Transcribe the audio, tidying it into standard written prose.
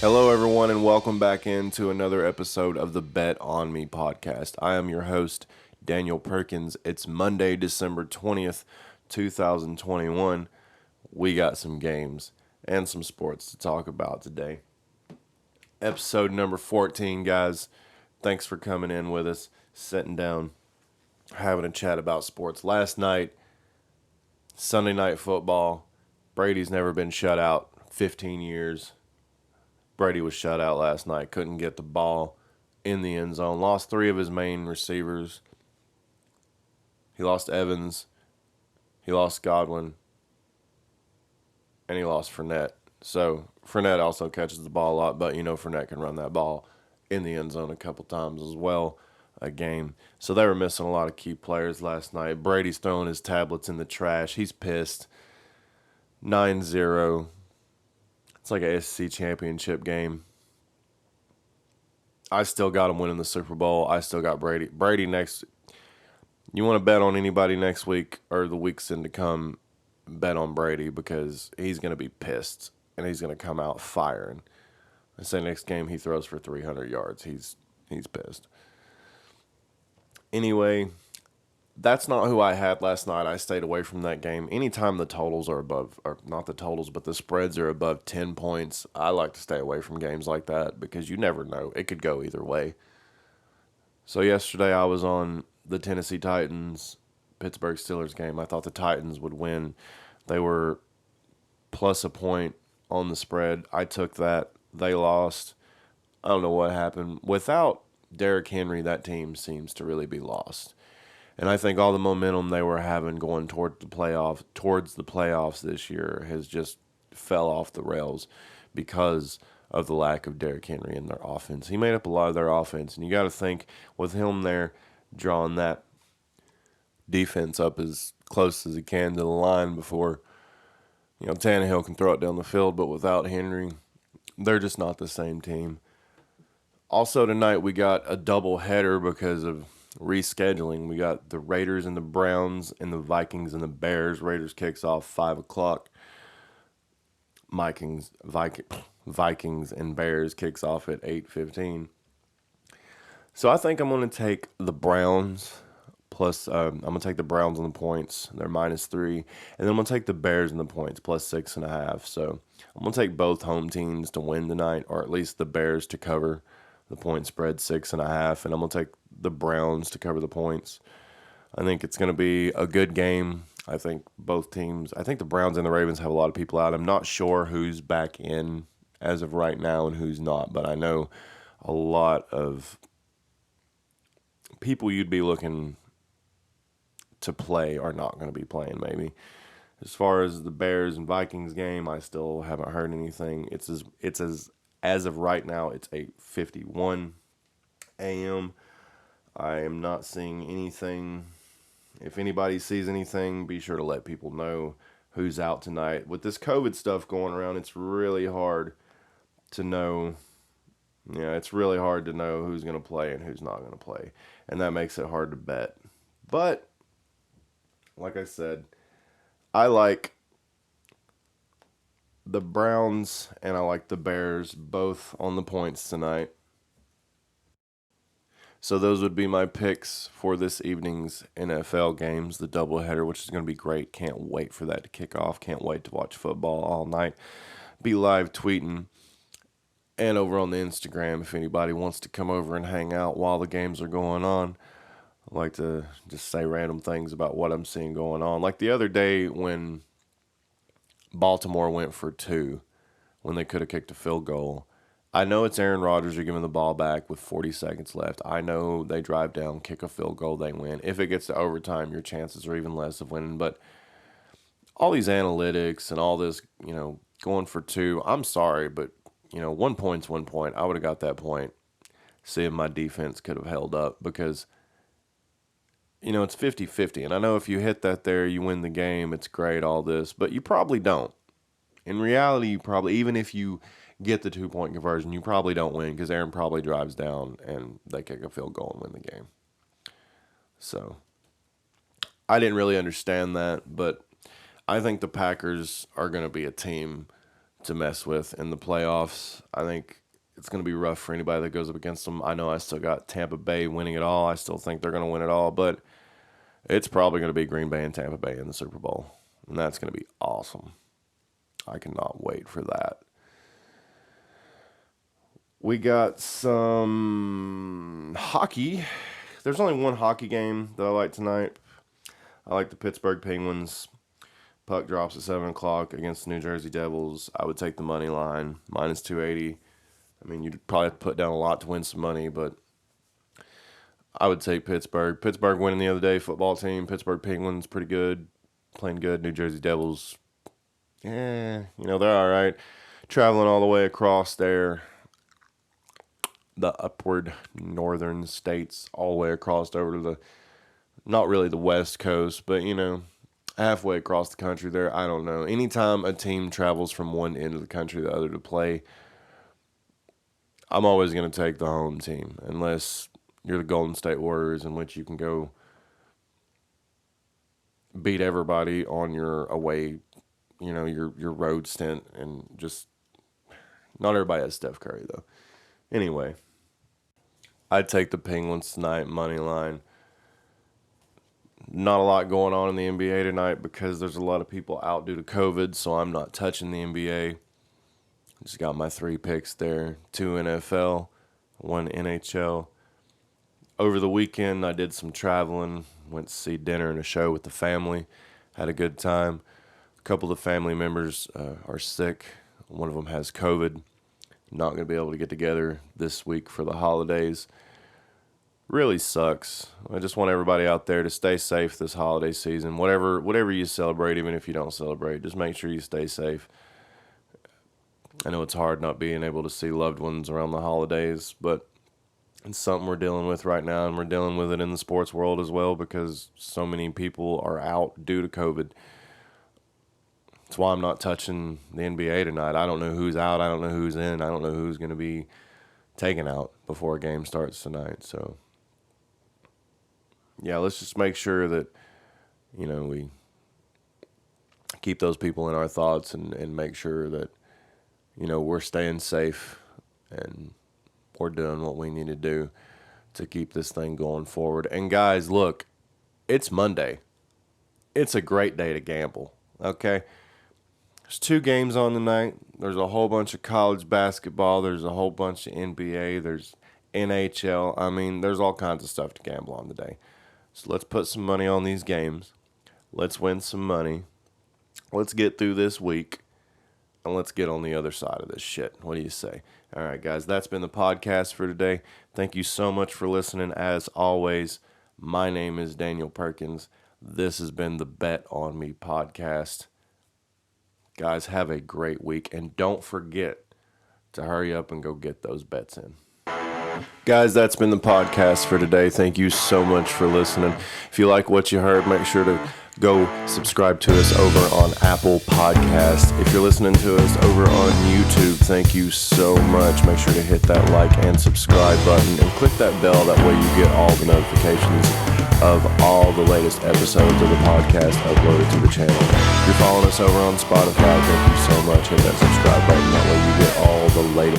Hello, everyone, and welcome back into another episode of the Bet On Me podcast. I am your host, Daniel Perkins. It's Monday, December 20th, 2021. We got some games and some sports to talk about today. Episode number 14, guys. Thanks for coming in with us, sitting down, having a chat about sports. Last night, Sunday Night Football. Brady's never been shut out 15 years. Brady was shut out last night. Couldn't get the ball in the end zone. Lost three of his main receivers. He lost Evans. He lost Godwin. And he lost Fournette. So Fournette also catches the ball a lot, but Fournette can run that ball in the end zone a couple times as well a game. So they were missing a lot of key players last night. Brady's throwing his tablets in the trash. He's pissed. 9-0. It's like a SEC championship game. I still got him winning the Super Bowl. I still got Brady. Brady next. You want to bet on anybody next week or the weeks in to come, bet on Brady because he's going to be pissed and he's going to come out firing. I say next game he throws for 300 yards. He's pissed. Anyway, that's not who I had last night. I stayed away from that game. Anytime the totals are above, or not the totals, but the spreads are above 10 points, I like to stay away from games like that because you never know. It could go either way. So yesterday I was on the Tennessee Titans, Pittsburgh Steelers game. I thought the Titans would win. They were plus a point on the spread. I took that. They lost. I don't know what happened. Without Derrick Henry, that team seems to really be lost. And I think all the momentum they were having going towards the playoffs this year has just fell off the rails because of the lack of Derrick Henry in their offense. He made up a lot of their offense, and you got to think with him there drawing that defense up as close as he can to the line before Tannehill can throw it down the field, but without Henry, they're just not the same team. Also tonight we got a double header because of rescheduling. We got the Raiders and the Browns and the Vikings and the Bears. Raiders kicks off 5 o'clock. Vikings and Bears kicks off at 8:15. So I think I'm going to take the Browns plus. I'm going to take the Browns on the points. They're -3, and then I'm going to take the Bears in the points plus 6.5. So I'm going to take both home teams to win tonight, or at least the Bears to cover the point spread 6.5, and I'm going to take the Browns to cover the points. I think it's going to be a good game. I think the Browns and the Ravens have a lot of people out. I'm not sure who's back in as of right now and who's not, but I know a lot of people you'd be looking to play are not going to be playing maybe. As far as the Bears and Vikings game, I still haven't heard anything. As of right now, it's 8:51 a.m. I am not seeing anything. If anybody sees anything, be sure to let people know who's out tonight. With this COVID stuff going around, it's really hard to know. Yeah, it's really hard to know who's going to play and who's not going to play. And that makes it hard to bet. But, like I said, I like the Browns and I like the Bears both on the points tonight. So those would be my picks for this evening's NFL games, the doubleheader, which is going to be great. Can't wait for that to kick off. Can't wait to watch football all night. Be live tweeting and over on the Instagram if anybody wants to come over and hang out while the games are going on. I like to just say random things about what I'm seeing going on. Like the other day when Baltimore went for 2 when they could have kicked a field goal. I know it's Aaron Rodgers. You're giving the ball back with 40 seconds left. I know they drive down, kick a field goal, they win. If it gets to overtime, your chances are even less of winning. But all these analytics and all this, going for 2, I'm sorry, but, 1 point's 1 point. I would have got that point, seeing my defense could have held up because, it's 50-50. And I know if you hit that there, you win the game. It's great, all this. But you probably don't. In reality, even if you get the 2-point conversion, you probably don't win because Aaron probably drives down and they kick a field goal and win the game. So I didn't really understand that, but I think the Packers are going to be a team to mess with in the playoffs. I think it's going to be rough for anybody that goes up against them. I know I still got Tampa Bay winning it all. I still think they're going to win it all, but it's probably going to be Green Bay and Tampa Bay in the Super Bowl, and that's going to be awesome. I cannot wait for that. We got some hockey. There's only one hockey game that I like tonight. I like the Pittsburgh Penguins. Puck drops at 7 o'clock against the New Jersey Devils. I would take the money line, minus 280. I mean, you'd probably have to put down a lot to win some money, but I would take Pittsburgh. Pittsburgh winning the other day, football team. Pittsburgh Penguins, pretty good, playing good. New Jersey Devils, they're all right. Traveling all the way across there, the upward northern states, all the way across over to the, not really the West Coast, but, halfway across the country there. I don't know. Anytime a team travels from one end of the country to the other to play, I'm always going to take the home team, unless you're the Golden State Warriors, in which you can go beat everybody on your away, your road stint, and just not everybody has Steph Curry, though. Anyway, I'd take the Penguins tonight, money line. Not a lot going on in the NBA tonight because there's a lot of people out due to COVID, so I'm not touching the NBA. Just got my 3 picks there, 2 NFL, 1 NHL. Over the weekend, I did some traveling, went to see dinner and a show with the family, had a good time. A couple of the family members are sick. One of them has COVID. Not going to be able to get together this week for the holidays. Really sucks. I just want everybody out there to stay safe this holiday season. Whatever you celebrate, even if you don't celebrate, just make sure you stay safe. I know it's hard not being able to see loved ones around the holidays, but it's something we're dealing with right now, and we're dealing with it in the sports world as well because so many people are out due to COVID. That's why I'm not touching the NBA tonight. I don't know who's out. I don't know who's in. I don't know who's going to be taken out before a game starts tonight. So, yeah, let's just make sure that, we keep those people in our thoughts and make sure that, we're staying safe and we're doing what we need to do to keep this thing going forward. And guys, look, it's Monday. It's a great day to gamble, okay? There's 2 games on tonight. There's a whole bunch of college basketball. There's a whole bunch of NBA. There's NHL. I mean, there's all kinds of stuff to gamble on today. So let's put some money on these games. Let's win some money. Let's get through this week. And let's get on the other side of this shit. What do you say? All right, guys, that's been the podcast for today. Thank you so much for listening. As always, my name is Daniel Perkins. This has been the Bet On Me podcast. Guys, have a great week, and don't forget to hurry up and go get those bets in. Guys, that's been the podcast for today. Thank you so much for listening. If you like what you heard, make sure to go subscribe to us over on Apple Podcasts. If you're listening to us over on YouTube, thank you so much. Make sure to hit that like and subscribe button and click that bell. That way you get all the notifications of all the latest episodes of the podcast uploaded to the channel. If you're following us over on Spotify, thank you so much. Hit that subscribe button. That way you get all the latest